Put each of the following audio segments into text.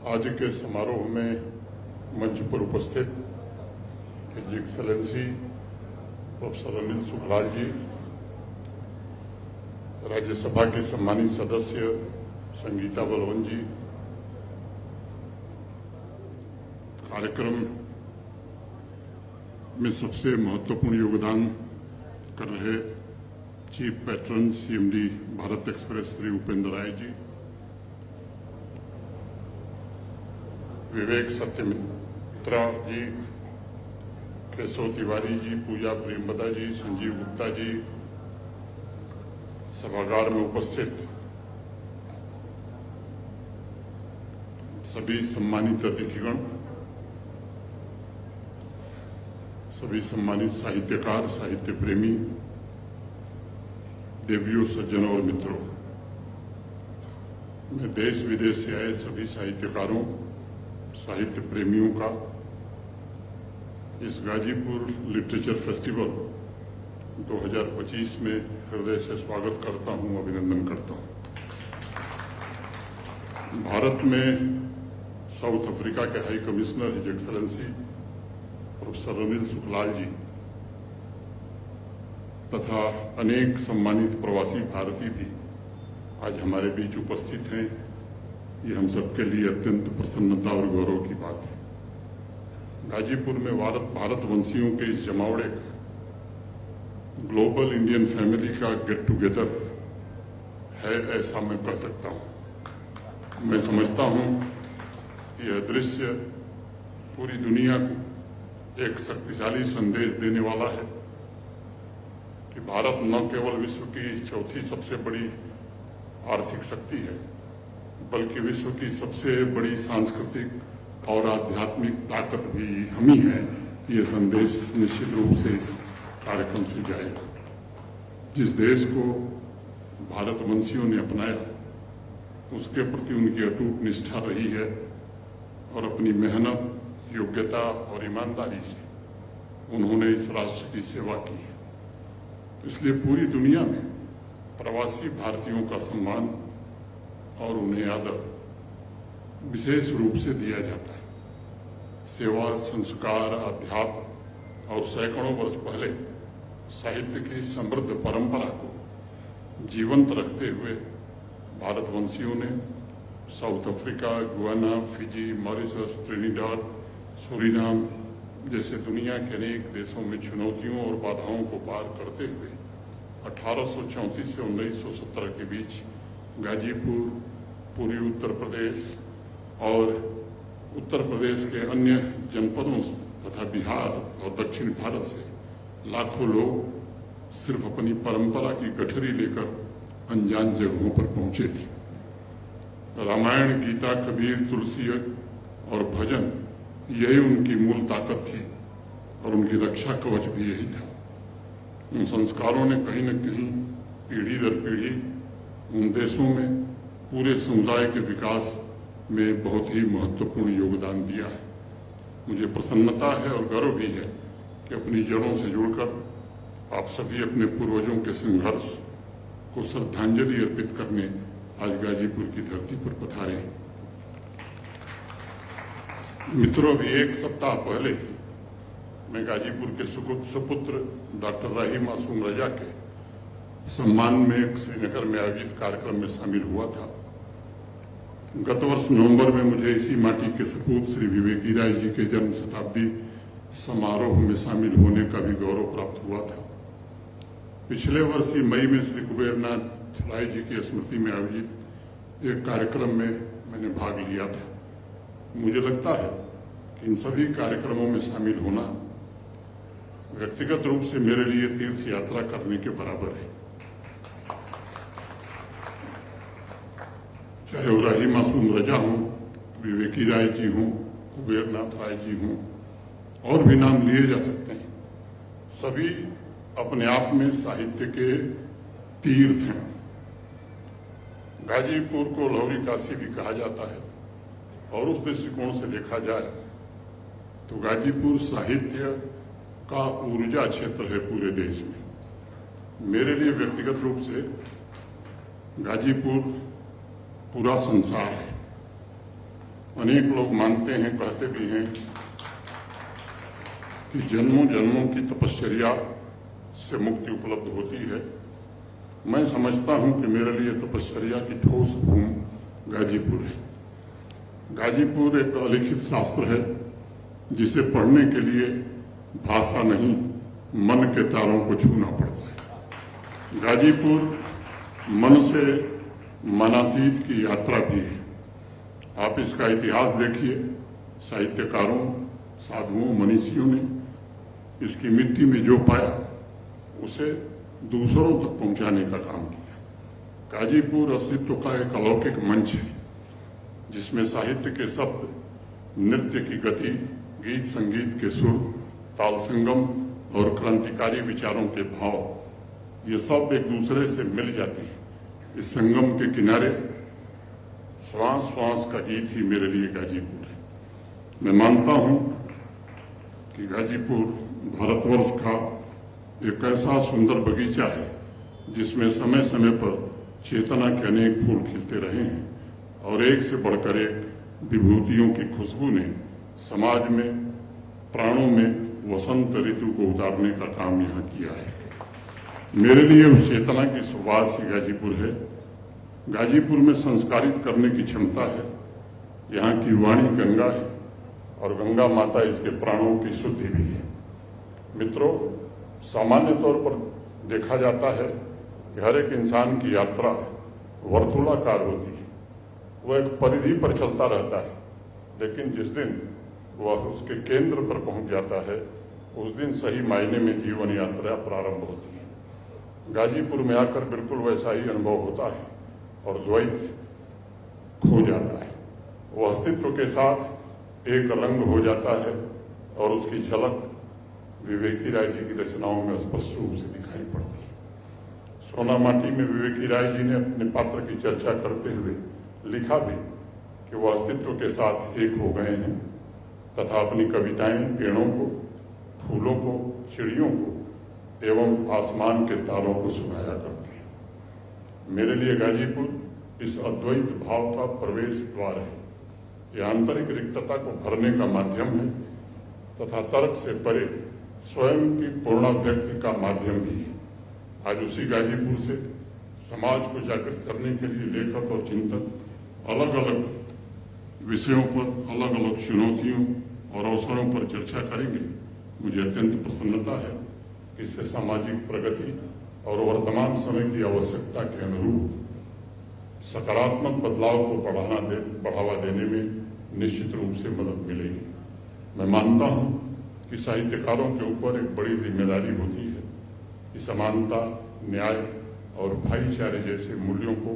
आज के समारोह में मंच पर उपस्थित his excellency professor Anil Sukhlal ji, Rajya Sabha के सम्मानित सदस्य संगीता बलवन जी, कार्यक्रम में सबसे महत्वपूर्ण योगदान कर रहे chief patron CMD Bharat express Shri Upendra Rai ji, Vivek Satyamitra ji, Keshav Tiwari ji, Pooja Premvada ji, Sanjeev Gupta ji, सभागार में उपस्थित सभी सम्मानित अतिथिगण, सभी सम्मानित साहित्यकार, साहित्य प्रेमी, देवियों, सज्जनों और मित्रों, मैं देश विदेश से आए सभी साहित्यकारों, साहित्य प्रेमियों का इस गाजीपुर लिटरेचर फेस्टिवल 2025 में हृदय से स्वागत करता हूं, अभिनंदन करता हूं। भारत में साउथ अफ्रीका के high commissioner his excellency professor Anil Sukhlal ji तथा अनेक सम्मानित प्रवासी भारतीय भी आज हमारे बीच उपस्थित हैं। ये हम सबके लिए अत्यंत प्रसन्नता और गौरव की बात है। गाजीपुर में भारतवंशियों के इस जमावड़े का ग्लोबल इंडियन फैमिली का गेट टुगेदर है, ऐसा मैं कह सकता हूं। मैं समझता हूं यह दृश्य पूरी दुनिया को एक शक्तिशाली संदेश देने वाला है कि भारत न केवल विश्व की चौथी सबसे बड़ी आर्थिक शक्ति है, बल्कि विश्व की सबसे बड़ी सांस्कृतिक और आध्यात्मिक ताकत भी हम ही है। ये संदेश निश्चित रूप से इस कार्यक्रम से जाएगा। जिस देश को भारतवंशियों ने अपनाया, उसके प्रति उनकी अटूट निष्ठा रही है और अपनी मेहनत, योग्यता और ईमानदारी से उन्होंने इस राष्ट्र की सेवा की है। इसलिए पूरी दुनिया में प्रवासी भारतीयों का सम्मान और उन्हें आदर विशेष रूप से दिया जाता है। सेवा, संस्कार, अध्यात्म और सैकड़ों वर्ष पहले साहित्य की समृद्ध परंपरा को जीवंत रखते हुए भारतवंशियों ने south Africa, Guyana, Fiji, Mauritius, Trinidad, Suriname जैसे दुनिया के अनेक देशों में चुनौतियों और बाधाओं को पार करते हुए 1834 से 1917 के बीच गाजीपुर, पूर्वी उत्तर प्रदेश और उत्तर प्रदेश के अन्य जनपदों तथा बिहार और दक्षिण भारत से लाखों लोग सिर्फ अपनी परंपरा की गठरी लेकर अनजान जगहों पर पहुंचे थे। रामायण, गीता, कबीर, तुलसी और भजन यही उनकी मूल ताकत थी और उनकी रक्षा कवच भी यही था। उन संस्कारों ने कहीं न कहीं पीढ़ी दर पीढ़ी उन देशों में पूरे समुदाय के विकास में बहुत ही महत्वपूर्ण योगदान दिया है। मुझे प्रसन्नता है और गर्व भी है कि अपनी जड़ों से जुड़कर आप सभी अपने पूर्वजों के संघर्ष को श्रद्धांजलि अर्पित करने आज गाजीपुर की धरती पर पधारे हैं। मित्रों, भी एक सप्ताह पहले मैं गाजीपुर के सुपुत्र डॉक्टर राही मासूम रजा के सम्मान में श्रीनगर में आयोजित कार्यक्रम में शामिल हुआ था। गत वर्ष नवंबर में मुझे इसी माटी के सपूत श्री विवेकी राय जी के जन्म शताब्दी समारोह में शामिल होने का भी गौरव प्राप्त हुआ था। पिछले वर्ष ही मई में श्री कुबेरनाथ राय जी की स्मृति में आयोजित एक कार्यक्रम में मैंने भाग लिया था। मुझे लगता है कि इन सभी कार्यक्रमों में शामिल होना व्यक्तिगत रूप से मेरे लिए तीर्थ यात्रा करने के बराबर है। चाहे वो राही मासूम रजा हों, विवेकी राय जी हों, कुबेरनाथ राय जी हों, और भी नाम लिए जा सकते हैं। सभी अपने आप में साहित्य के तीर्थ हैं। गाजीपुर को लौरी काशी भी कहा जाता है और उस दृष्टिकोण से देखा जाए तो गाजीपुर साहित्य का ऊर्जा क्षेत्र है पूरे देश में। मेरे लिए व्यक्तिगत रूप से गाजीपुर पूरा संसार है। अनेक लोग मानते हैं, कहते भी हैं कि जन्मों जन्मों की तपश्चर्या से मुक्ति उपलब्ध होती है। मैं समझता हूं कि मेरे लिए तपश्चर्या की ठोस भूमि गाजीपुर है। गाजीपुर एक अलिखित शास्त्र है जिसे पढ़ने के लिए भाषा नहीं, मन के तारों को छूना पड़ता है। गाजीपुर मन से मनातीत की यात्रा भी है। आप इसका इतिहास देखिए, साहित्यकारों, साधुओं, मनीषियों ने इसकी मिट्टी में जो पाया उसे दूसरों तक पहुंचाने का काम किया। गाजीपुर अस्तित्व का एक अलौकिक मंच है जिसमें साहित्य के शब्द, नृत्य की गति, गीत संगीत के सुर, ताल संगम और क्रांतिकारी विचारों के भाव, ये सब एक दूसरे से मिल जाते हैं। इस संगम के किनारे श्वास श्वास का गीत ही मेरे लिए गाजीपुर है। मैं मानता हूं कि गाजीपुर भारतवर्ष का एक ऐसा सुंदर बगीचा है जिसमें समय समय पर चेतना के अनेक फूल खिलते रहे हैं और एक से बढ़कर एक विभूतियों की खुशबू ने समाज में, प्राणों में वसंत ऋतु को उतारने का काम यहाँ किया है। मेरे लिए उस चेतना की सुवास ही गाजीपुर है। गाजीपुर में संस्कारित करने की क्षमता है। यहाँ की वाणी गंगा है और गंगा माता इसके प्राणों की शुद्धि भी है। मित्रों, सामान्य तौर पर देखा जाता है कि हर एक इंसान की यात्रा वर्तुलाकार होती है, वह एक परिधि पर चलता रहता है, लेकिन जिस दिन वह उसके केंद्र पर पहुंच जाता है उस दिन सही मायने में जीवन यात्रा प्रारंभ होती है। गाजीपुर में आकर बिल्कुल वैसा ही अनुभव होता है और द्वैत खो जाता है। वह अस्तित्व के साथ एक रंग हो जाता है और उसकी झलक विवेकी राय जी की रचनाओं में स्पष्ट रूप से दिखाई पड़ती है। सोना माटी में विवेकी राय जी ने अपने पात्र की चर्चा करते हुए लिखा भी कि वह अस्तित्व के साथ एक हो गए हैं तथा अपनी कविताएं पेड़ों को, फूलों को, चिड़ियों को एवं आसमान के तारों को सुनाया करते हैं। मेरे लिए गाजीपुर इस अद्वैत भाव का प्रवेश द्वार है। यह आंतरिक रिक्तता को भरने का माध्यम है तथा तर्क से परे स्वयं की पूर्णाभिव्यक्ति का माध्यम भी है। आज उसी गाजीपुर से समाज को जागृत करने के लिए लेखक और चिंतक अलग अलग विषयों पर, अलग अलग चुनौतियों और अवसरों पर चर्चा करेंगे। मुझे अत्यंत प्रसन्नता है कि इससे सामाजिक प्रगति और वर्तमान समय की आवश्यकता के अनुरूप सकारात्मक बदलाव को बढ़ावा देने में निश्चित रूप से मदद मिलेगी। मैं मानता हूं कि साहित्यकारों के ऊपर एक बड़ी जिम्मेदारी होती है कि समानता, न्याय और भाईचारे जैसे मूल्यों को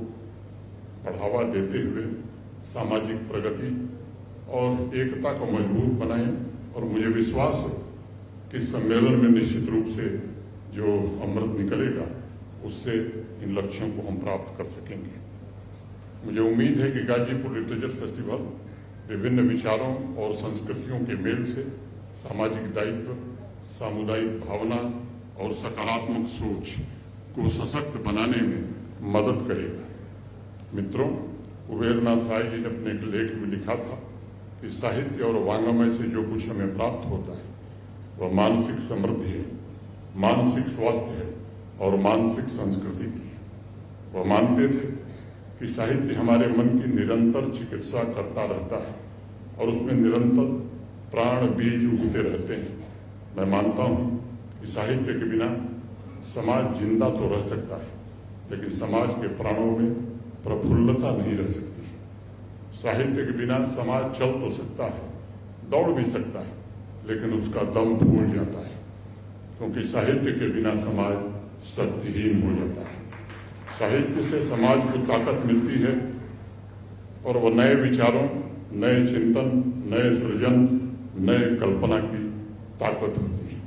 बढ़ावा देते हुए सामाजिक प्रगति और एकता को मजबूत बनाएं। और मुझे विश्वास है कि इस सम्मेलन में निश्चित रूप से जो अमृत निकलेगा उससे इन लक्ष्यों को हम प्राप्त कर सकेंगे। मुझे उम्मीद है कि गाजीपुर लिटरेचर फेस्टिवल विभिन्न विचारों और संस्कृतियों के मेल से सामाजिक दायित्व, सामुदायिक भावना और सकारात्मक सोच को सशक्त बनाने में मदद करेगा। मित्रों, कुबेरनाथ राय जी ने अपने एक लेख में लिखा था कि साहित्य और वांग्मय से जो कुछ हमें प्राप्त होता है वह मानसिक समृद्धि है, मानसिक स्वास्थ्य है और मानसिक संस्कृति भी है। वह मानते थे कि साहित्य हमारे मन की निरंतर चिकित्सा करता रहता है और उसमें निरंतर प्राण बीज उगते रहते हैं। मैं मानता हूं कि साहित्य के बिना समाज जिंदा तो रह सकता है, लेकिन समाज के प्राणों में प्रफुल्लता नहीं रह सकती। साहित्य के बिना समाज चल तो सकता है, दौड़ भी सकता है, लेकिन उसका दम फूल जाता है, क्योंकि साहित्य के बिना समाज शक्तिहीन हो जाता है। साहित्य से समाज को ताकत मिलती है और वह नए विचारों, नए चिंतन, नए सृजन, नए कल्पना की ताकत होती है।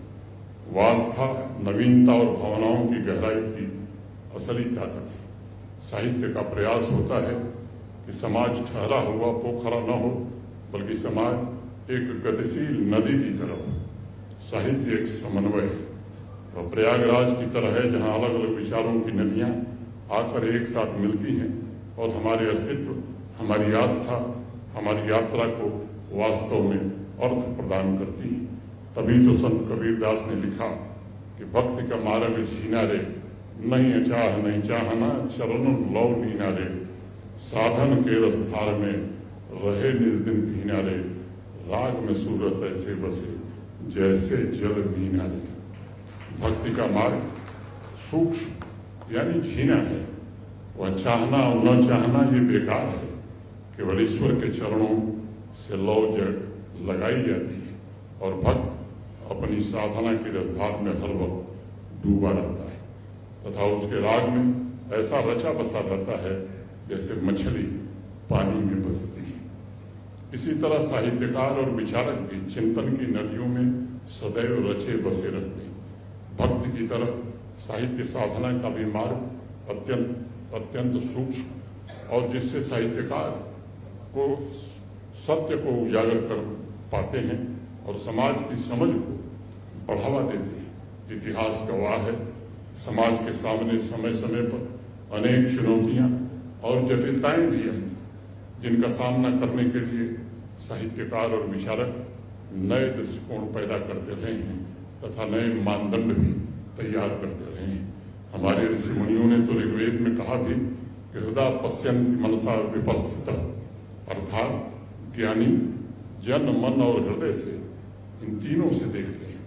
वास्ता, नवीनता और भावनाओं की गहराई की असली ताकत है। साहित्य का प्रयास होता है कि समाज ठहरा हुआ पोखरा न हो, बल्कि समाज एक गतिशील नदी की तरह हो। साहित्य एक समन्वय है और प्रयागराज की तरह है जहाँ अलग अलग विचारों की नदियाँ आकर एक साथ मिलती हैं और हमारे अस्तित्व, हमारी आस्था, हमारी यात्रा को वास्तव में अर्थ प्रदान करती है। तभी तो संत कबीरदास ने लिखा कि भक्ति का मार्ग जीना रे, नहीं अचाह नहीं चाहना, चरणों लौ नीना रे, साधन के रसधार में रहे निज दिन पीना रे, राग में सूरत ऐसे बसे जैसे जल मीना रे। भक्ति का मार्ग सूक्ष्म यानी जीना है। वह चाहना और न चाहना ये बेकार है। केवल ईश्वर के चरणों से लौ जड़ लगाई जाती है और भक्त अपनी साधना की रफ्तार में हर वक्त डूबा रहता है तथा उसके राग में ऐसा रचा बसा रहता है जैसे मछली पानी में बसती है। इसी तरह साहित्यकार और विचारक भी चिंतन की नदियों में सदैव रचे बसे रहते हैं। भक्ति की तरह साहित्य साधना का भी मार्ग अत्यंत सूक्ष्म और जिससे साहित्यकार को सत्य को उजागर कर पाते हैं और समाज की समझ को बढ़ावा देते हैं। इतिहास गवाह है, समाज के सामने समय समय पर अनेक चुनौतियां और जटिलताएं भी हैं जिनका सामना करने के लिए साहित्यकार और विचारक नए दृष्टिकोण पैदा करते रहे हैं तथा नए मानदंड भी तैयार करते रहे हैं। हमारे ऋषि मुनियों ने तो ऋग्वेद में कहा भी कि हृदय पश्यन्ति मनसा विपस्थिता, अर्थात ज्ञानी जन मन और हृदय से इन तीनों से देखते हैं।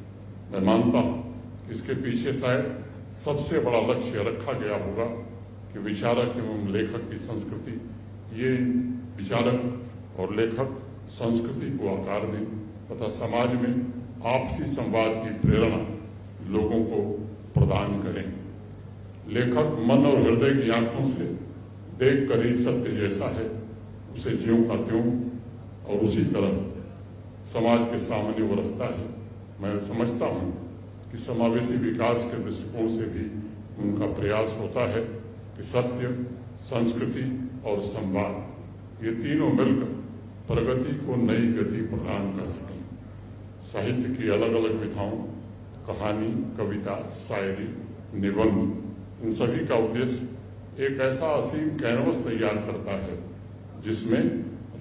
मैं मानता हूँ इसके पीछे शायद सबसे बड़ा लक्ष्य रखा गया होगा कि विचारक एवं लेखक की संस्कृति, ये विचारक और लेखक संस्कृति को आकार दें तथा समाज में आपसी संवाद की प्रेरणा लोगों को प्रदान करें। लेखक मन और हृदय की आंखों से देख कर ही सत्य जैसा है उसे ज्यों का त्यों और उसी तरह समाज के सामने वो रखता है। मैं समझता हूँ कि समावेशी विकास के दृष्टिकोण से भी उनका प्रयास होता है कि सत्य, संस्कृति और संवाद ये तीनों मिलकर प्रगति को नई गति प्रदान कर सकें। साहित्य की अलग अलग विधाओं, कहानी, कविता, शायरी, निबंध, इन सभी का उद्देश्य एक ऐसा असीम कैनवस तैयार करता है जिसमें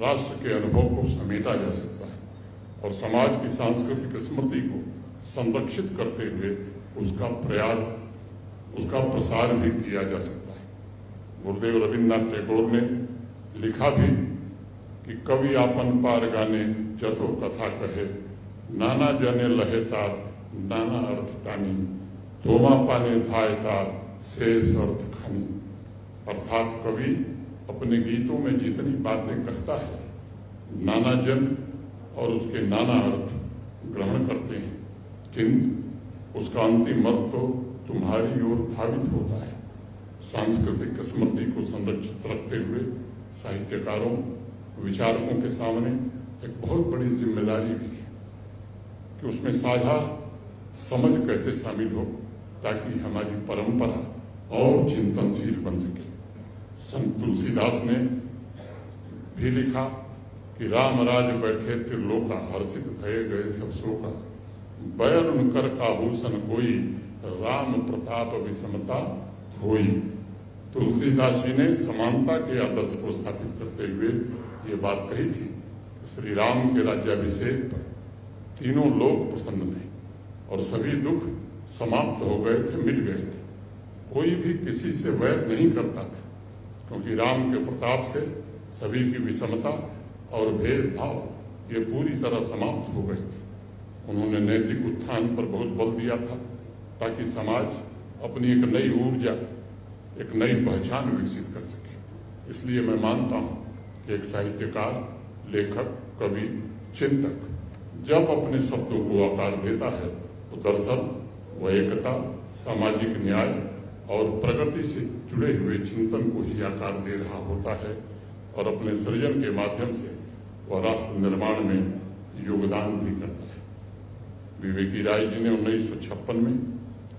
राष्ट्र के अनुभव को समेटा जा सकता है और समाज की सांस्कृतिक स्मृति को संरक्षित करते हुए उसका प्रसार भी किया जा सकता है। गुरुदेव रविन्द्रनाथ टैगोर ने लिखा भी कि कवि आपन पार गाने जतो कथा कहे, नाना जने लहे तार नाना अर्थ कानी, तोमा पाने धाय तार शेष अर्थ खानी। अर्थात कवि अपने गीतों में जितनी बातें कहता है नाना जन और उसके नाना अर्थ ग्रहण करते हैं, किंतु उसका अंतिम अर्थ तो तुम्हारी ओर धावित होता है। सांस्कृतिक स्मृति को संरक्षित रखते हुए साहित्यकारों, विचारकों के सामने एक बहुत बड़ी जिम्मेदारी भी है कि उसमें साझा समझ कैसे शामिल हो ताकि हमारी परंपरा और चिंतनशील बन सके। संत तुलसीदास ने भी लिखा कि राम राज बैठे त्रिलोका, हर्षित भये गए सब शोका, बैर उनकर काभूषण कोई, राम प्रताप विषमता खोई। तुलसीदास जी ने समानता के आदर्श को स्थापित करते हुए ये बात कही थी कि श्री राम के राज्याभिषेक पर तीनों लोग प्रसन्न थे और सभी दुख समाप्त हो गए थे, मिट गए थे। कोई भी किसी से वैर नहीं करता था क्योंकि राम के प्रताप से सभी की विषमता और भेदभाव ये पूरी तरह समाप्त हो गए थे। उन्होंने नैतिक उत्थान पर बहुत बल दिया था ताकि समाज अपनी एक नई ऊर्जा, एक नई पहचान विकसित कर सके। इसलिए मैं मानता हूँ कि एक साहित्यकार, लेखक, कवि, चिंतक जब अपने शब्दों को आकार देता है तो दरअसल वह एकता, सामाजिक न्याय और प्रगति से जुड़े हुए चिंतन को ही आकार दे रहा होता है और अपने सृजन के माध्यम से वह राष्ट्र निर्माण में योगदान भी करता है। विवेकी राय जी ने 1956 में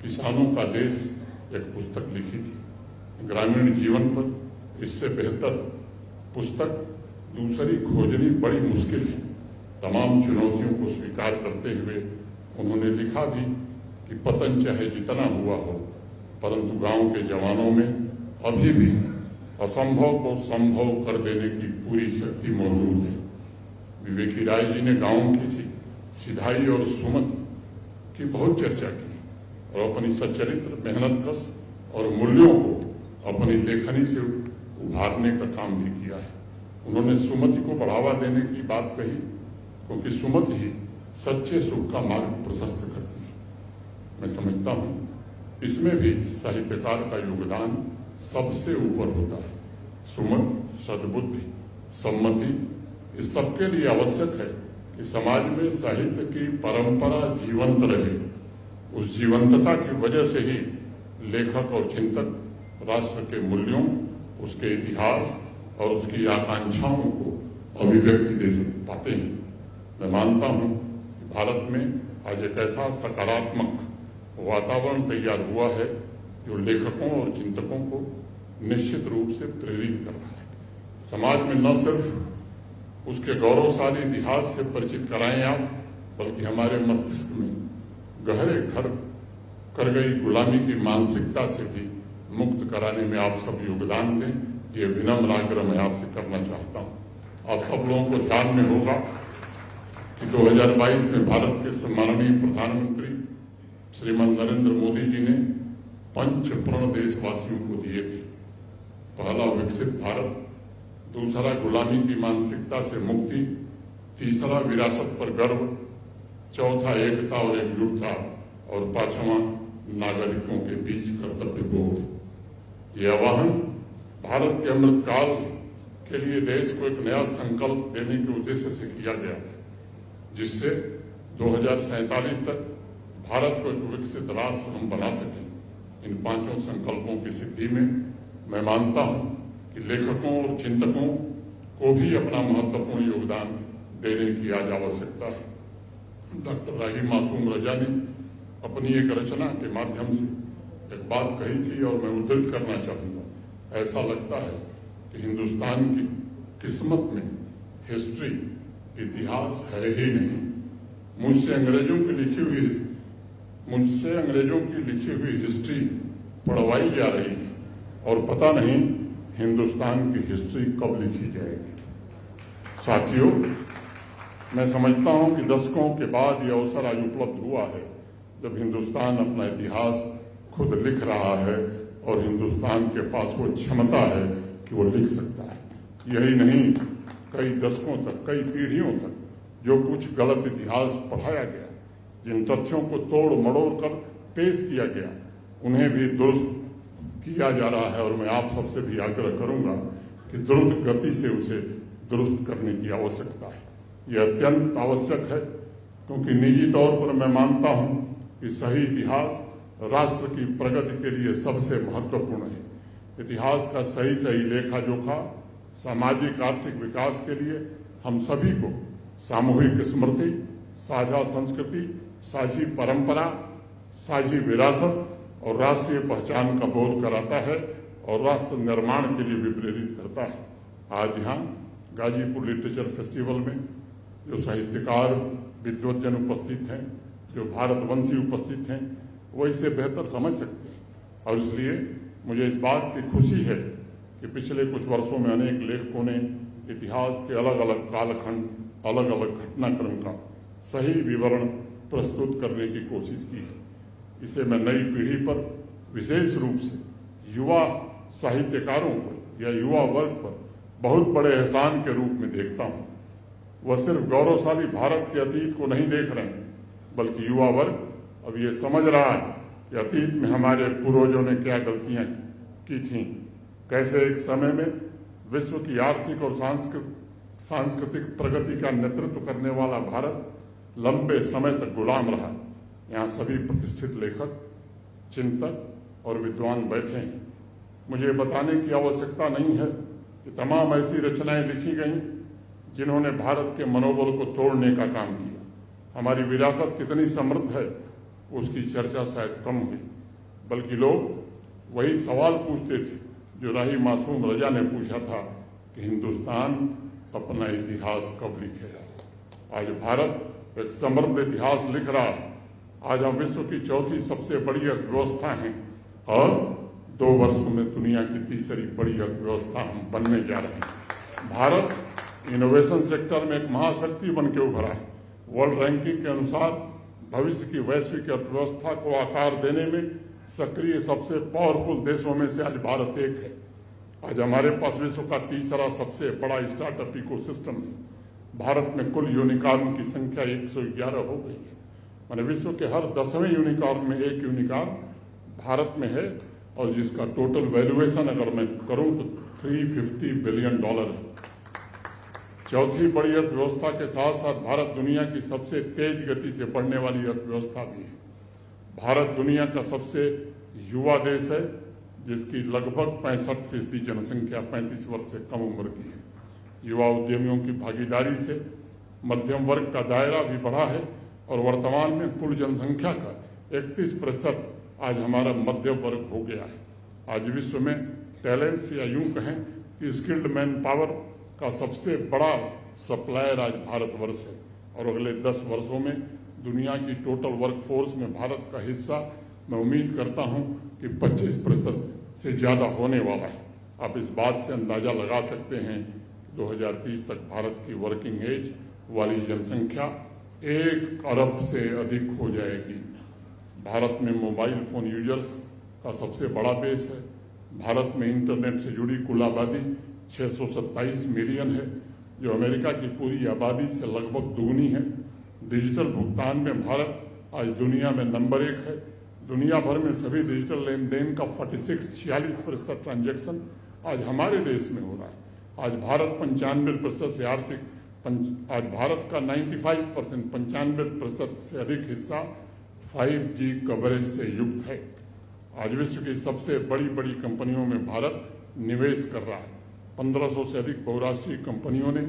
किसानों का देश एक पुस्तक लिखी थी। ग्रामीण जीवन पर इससे बेहतर पुस्तक दूसरी खोजनी बड़ी मुश्किल है। तमाम चुनौतियों को स्वीकार करते हुए उन्होंने लिखा भी कि पतन चाहे जितना हुआ हो परंतु गांव के जवानों में अभी भी असंभव को संभव कर देने की पूरी शक्ति मौजूद है। विवेकी राय जी ने गांवों की सिधाई और सुमति की बहुत चर्चा की और अपनी सच्चरित्र, मेहनतकश और मूल्यों को अपनी लेखनी से उभारने का काम भी किया है। उन्होंने सुमति को बढ़ावा देने की बात कही, क्योंकि सुमति ही सच्चे सुख का मार्ग प्रशस्त करती है। मैं समझता हूँ इसमें भी साहित्यकार का योगदान सबसे ऊपर होता है। सुमति, सद्बुद्धि, सम्मति इस सबके लिए आवश्यक है कि समाज में साहित्य की परंपरा जीवंत रहे। उस जीवंतता की वजह से ही लेखक और चिंतक राष्ट्र के मूल्यों, उसके इतिहास और उसकी आकांक्षाओं को अभिव्यक्ति दे पाते हैं। मैं मानता हूं कि भारत में आज एक ऐसा सकारात्मक वातावरण तैयार हुआ है जो लेखकों और चिंतकों को निश्चित रूप से प्रेरित कर रहा है। समाज में न सिर्फ उसके गौरवशाली इतिहास से परिचित कराएं आप, बल्कि हमारे मस्तिष्क में गहरे घर कर गई गुलामी की मानसिकता से भी मुक्त कराने में आप सब योगदान दें। ये विनम्र आग्रह मैं आपसे करना चाहता हूँ। आप सब लोगों को ध्यान में होगा कि 2022 में भारत के सम्माननीय प्रधानमंत्री श्रीमान नरेंद्र मोदी जी ने 5 प्रण देशवासियों को दिए थे। पहला विकसित भारत, दूसरा गुलामी की मानसिकता से मुक्ति, तीसरा विरासत पर गर्व, चौथा एकता और एकजुटता और पांचवा नागरिकों के बीच कर्तव्य बोध। ये आह्वान भारत के अमृतकाल के लिए देश को एक नया संकल्प देने के उद्देश्य से किया गया था, जिससे 2047 तक भारत को एक विकसित राष्ट्र हम बना सकें। इन 5 संकल्पों की सिद्धि में मैं मानता हूं कि लेखकों और चिंतकों को भी अपना महत्वपूर्ण योगदान देने की आज आवश्यकता है। डॉक्टर राही मासूम रजा ने अपनी एक रचना के माध्यम से एक बात कही थी और मैं उद्धृत करना चाहूंगा। ऐसा लगता है कि हिंदुस्तान की किस्मत में हिस्ट्री, इतिहास है ही नहीं। मुझसे अंग्रेजों की लिखी हुई हिस्ट्री पढ़वाई जा रही है और पता नहीं हिंदुस्तान की हिस्ट्री कब लिखी जाएगी। साथियों, मैं समझता हूं कि दशकों के बाद यह अवसर आज उपलब्ध हुआ है जब हिंदुस्तान अपना इतिहास खुद लिख रहा है और हिंदुस्तान के पास वो क्षमता है कि वो लिख सकता है। यही नहीं, कई दशकों तक, कई पीढ़ियों तक जो कुछ गलत इतिहास पढ़ाया गया, जिन तथ्यों को तोड़ मड़ोड़ कर पेश किया गया, उन्हें भी दुरुस्त किया जा रहा है। और मैं आप सबसे भी आग्रह करूंगा कि द्रुत गति से उसे दुरुस्त करने की आवश्यकता है। यह अत्यंत आवश्यक है, क्योंकि निजी तौर पर मैं मानता हूं कि सही इतिहास राष्ट्र की प्रगति के लिए सबसे महत्वपूर्ण है। इतिहास का सही लेखा जोखा सामाजिक आर्थिक विकास के लिए हम सभी को सामूहिक स्मृति, साझा संस्कृति, साझी परंपरा, साझी विरासत और राष्ट्रीय पहचान का बोध कराता है और राष्ट्र निर्माण के लिए भी प्रेरित करता है। आज यहाँ गाजीपुर लिटरेचर फेस्टिवल में जो साहित्यकार, विद्वज्जन उपस्थित हैं, जो भारतवंशी उपस्थित हैं, वो इसे बेहतर समझ सकते हैं। और इसलिए मुझे इस बात की खुशी है कि पिछले कुछ वर्षों में अनेक लेखकों ने इतिहास के अलग अलग कालखंड, अलग अलग घटनाक्रम का सही विवरण प्रस्तुत करने की कोशिश की है। इसे मैं नई पीढ़ी पर, विशेष रूप से युवा साहित्यकारों पर या युवा वर्ग पर बहुत बड़े एहसान के रूप में देखता हूँ। वह सिर्फ गौरवशाली भारत के अतीत को नहीं देख रहे हैं, बल्कि युवा वर्ग अब ये समझ रहा है कि अतीत में हमारे पूर्वजों ने क्या गलतियां की थीं, कैसे एक समय में विश्व की आर्थिक और सांस्कृतिक प्रगति का नेतृत्व करने वाला भारत लंबे समय तक गुलाम रहा। यहाँ सभी प्रतिष्ठित लेखक, चिंतक और विद्वान बैठे हैं। मुझे बताने की आवश्यकता नहीं है कि तमाम ऐसी रचनाएं लिखी गईं जिन्होंने भारत के मनोबल को तोड़ने का काम किया। हमारी विरासत कितनी समृद्ध है उसकी चर्चा शायद कम हुई, बल्कि लोग वही सवाल पूछते थे जो राही मासूम रजा ने पूछा था कि हिंदुस्तान अपना इतिहास कब लिखेगा। आज भारत एक समृद्ध इतिहास लिख रहा है। आज हम विश्व की 4थी सबसे बड़ी अर्थव्यवस्था हैं और 2 वर्षों में दुनिया की तीसरी बड़ी अर्थव्यवस्था हम बनने जा रहे हैं। भारत इनोवेशन सेक्टर में एक महाशक्ति बन के उभरा है। वर्ल्ड रैंकिंग के अनुसार भविष्य की वैश्विक अर्थव्यवस्था को आकार देने में सक्रिय सबसे पावरफुल देशों में से आज भारत एक है। आज हमारे पास विश्व का तीसरा सबसे बड़ा स्टार्टअप इकोसिस्टम है। भारत में कुल यूनिकॉर्न की संख्या 111 हो गई है। माने विश्व के हर 10वें यूनिकॉर्न में एक यूनिकॉर्न भारत में है, और जिसका टोटल वैल्यूएशन अगर मैं करूं तो $350 बिलियन है। चौथी बड़ी अर्थव्यवस्था के साथ साथ भारत दुनिया की सबसे तेज गति से बढ़ने वाली अर्थव्यवस्था भी है। भारत दुनिया का सबसे युवा देश है, जिसकी लगभग 65% जनसंख्या 35 वर्ष से कम उम्र की है। युवा उद्यमियों की भागीदारी से मध्यम वर्ग का दायरा भी बढ़ा है, और वर्तमान में कुल जनसंख्या का 31% आज हमारा मध्यम वर्ग हो गया है। आज विश्व में टैलेंट्स या यूं कहें कि स्किल्ड मैन पावर का सबसे बड़ा सप्लायर आज भारतवर्ष है, और अगले 10 वर्षों में दुनिया की टोटल वर्क फोर्स में भारत का हिस्सा मैं उम्मीद करता हूं कि 25% से ज़्यादा होने वाला है। आप इस बात से अंदाजा लगा सकते हैं कि 2030 तक भारत की वर्किंग एज वाली जनसंख्या 1 अरब से अधिक हो जाएगी। भारत में मोबाइल फोन यूजर्स का सबसे बड़ा बेस है। भारत में इंटरनेट से जुड़ी कुल आबादी 627 मिलियन है, जो अमेरिका की पूरी आबादी से लगभग दुगनी है। डिजिटल भुगतान में भारत आज दुनिया में नंबर 1 है। दुनिया भर में सभी डिजिटल लेन देन का 46% ट्रांजैक्शन आज हमारे देश में हो रहा है। आज भारत 95% से आज भारत का 95% से अधिक हिस्सा 5G कवरेज से युक्त है। आज विश्व की सबसे बड़ी बड़ी कंपनियों में भारत निवेश कर रहा है। 1500 से अधिक बहुराष्ट्रीय कंपनियों ने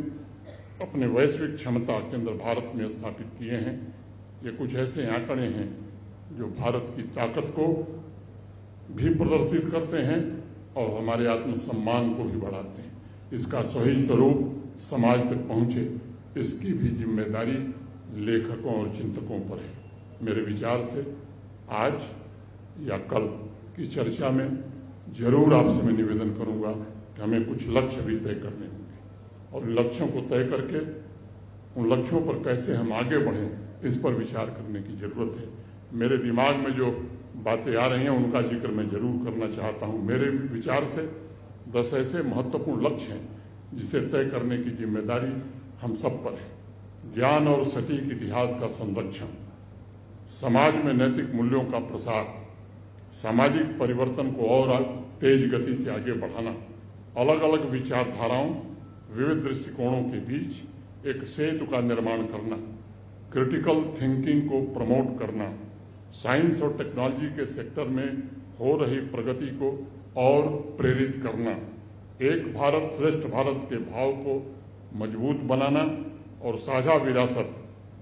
अपने वैश्विक क्षमता केंद्र भारत में स्थापित किए हैं। ये कुछ ऐसे आंकड़े हैं जो भारत की ताकत को भी प्रदर्शित करते हैं और हमारे आत्मसम्मान को भी बढ़ाते हैं। इसका सही स्वरूप समाज तक पहुंचे, इसकी भी जिम्मेदारी लेखकों और चिंतकों पर है। मेरे विचार से आज या कल की चर्चा में जरूर आपसे मैं निवेदन करूंगा कि हमें कुछ लक्ष्य भी तय करने होंगे, और लक्ष्यों को तय करके उन लक्ष्यों पर कैसे हम आगे बढ़ें, इस पर विचार करने की जरूरत है। मेरे दिमाग में जो बातें आ रही हैं उनका जिक्र मैं जरूर करना चाहता हूं। मेरे विचार से 10 ऐसे महत्वपूर्ण लक्ष्य हैं जिसे तय करने की जिम्मेदारी हम सब पर है। ज्ञान और सटीक इतिहास का संरक्षण, समाज में नैतिक मूल्यों का प्रसार, सामाजिक परिवर्तन को और तेज गति से आगे बढ़ाना, अलग अलग विचारधाराओं, विविध दृष्टिकोणों के बीच एक सेतु का निर्माण करना, क्रिटिकल थिंकिंग को प्रमोट करना, साइंस और टेक्नोलॉजी के सेक्टर में हो रही प्रगति को और प्रेरित करना, एक भारत श्रेष्ठ भारत के भाव को मजबूत बनाना और साझा विरासत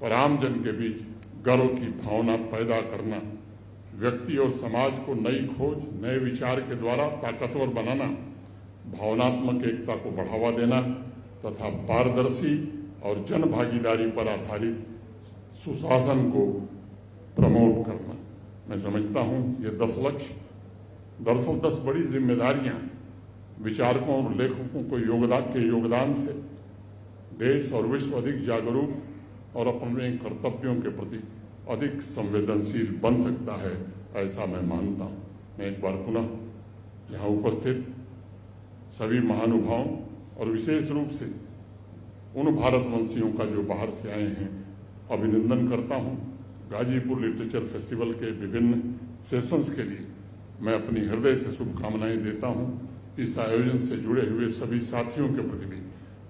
पर आमजन के बीच गर्व की भावना पैदा करना, व्यक्ति और समाज को नई खोज, नए विचार के द्वारा ताकतवर बनाना, भावनात्मक एकता को बढ़ावा देना तथा पारदर्शी और जन भागीदारी पर आधारित सुशासन को प्रमोट करना। मैं समझता हूं ये 10 लक्ष्य दरअसल 10 बड़ी जिम्मेदारियां विचारकों और लेखकों को योगदान से देश और विश्व अधिक जागरूक और अपने कर्तव्यों के प्रति अधिक संवेदनशील बन सकता है, ऐसा मैं मानता हूं। मैं एक बार पुनः यहाँ उपस्थित सभी महानुभावों और विशेष रूप से उन भारतवंशियों का जो बाहर से आए हैं अभिनंदन करता हूं। गाजीपुर लिटरेचर फेस्टिवल के विभिन्न सेशंस के लिए मैं अपनी हृदय से शुभकामनाएं देता हूं। इस आयोजन से जुड़े हुए सभी साथियों के प्रति भी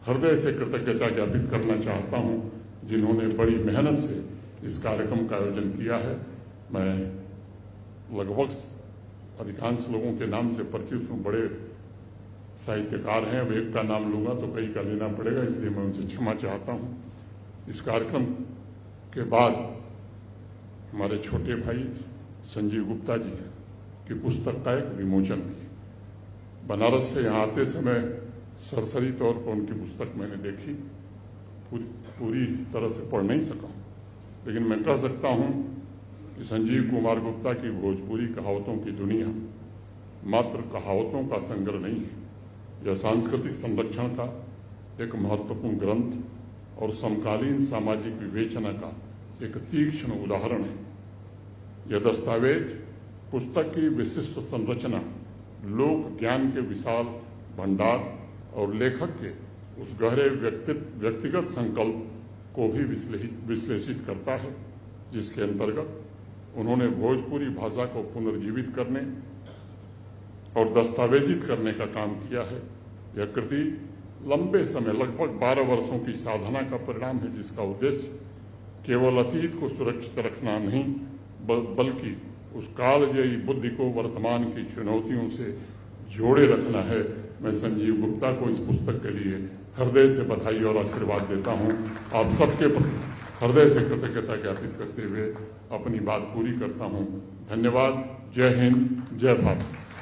हृदय से कृतज्ञता ज्ञापित करना चाहता हूं, जिन्होंने बड़ी मेहनत से इस कार्यक्रम का आयोजन किया है। मैं लगभग अधिकांश लोगों के नाम से परिचित हूँ, बड़े साहित्यकार हैं। अब एक का नाम लूंगा तो कई का लेना पड़ेगा, इसलिए मैं उनसे क्षमा चाहता हूँ। इस कार्यक्रम के बाद हमारे छोटे भाई संजीव गुप्ता जी की पुस्तक का एक विमोचन भी। बनारस से यहाँ आते समय सरसरी तौर पर उनकी पुस्तक मैंने देखी, पूरी तरह से पढ़ नहीं सका, लेकिन मैं कह सकता हूँ कि संजीव कुमार गुप्ता की भोजपुरी कहावतों की दुनिया मात्र कहावतों का संग्रह नहीं है। यह सांस्कृतिक संरक्षण का एक महत्वपूर्ण ग्रंथ और समकालीन सामाजिक विवेचना का एक तीक्ष्ण उदाहरण है। यह दस्तावेज पुस्तक की विशिष्ट संरचना, लोक ज्ञान के विशाल भंडार और लेखक के उस गहरे व्यक्तिगत संकल्प को भी विश्लेषित करता है, जिसके अंतर्गत उन्होंने भोजपुरी भाषा को पुनर्जीवित करने और दस्तावेजित करने का काम किया है। यह कृति लंबे समय, लगभग 12 वर्षों की साधना का परिणाम है, जिसका उद्देश्य केवल अतीत को सुरक्षित रखना नहीं, बल्कि उस कालजयी बुद्धि को वर्तमान की चुनौतियों से जोड़े रखना है। मैं संजीव गुप्ता को इस पुस्तक के लिए हृदय से बधाई और आशीर्वाद देता हूं। आप सबके प्रति हृदय से कृतज्ञता ज्ञापित करते हुए अपनी बात पूरी करता हूं। धन्यवाद। जय हिंद, जय भारत।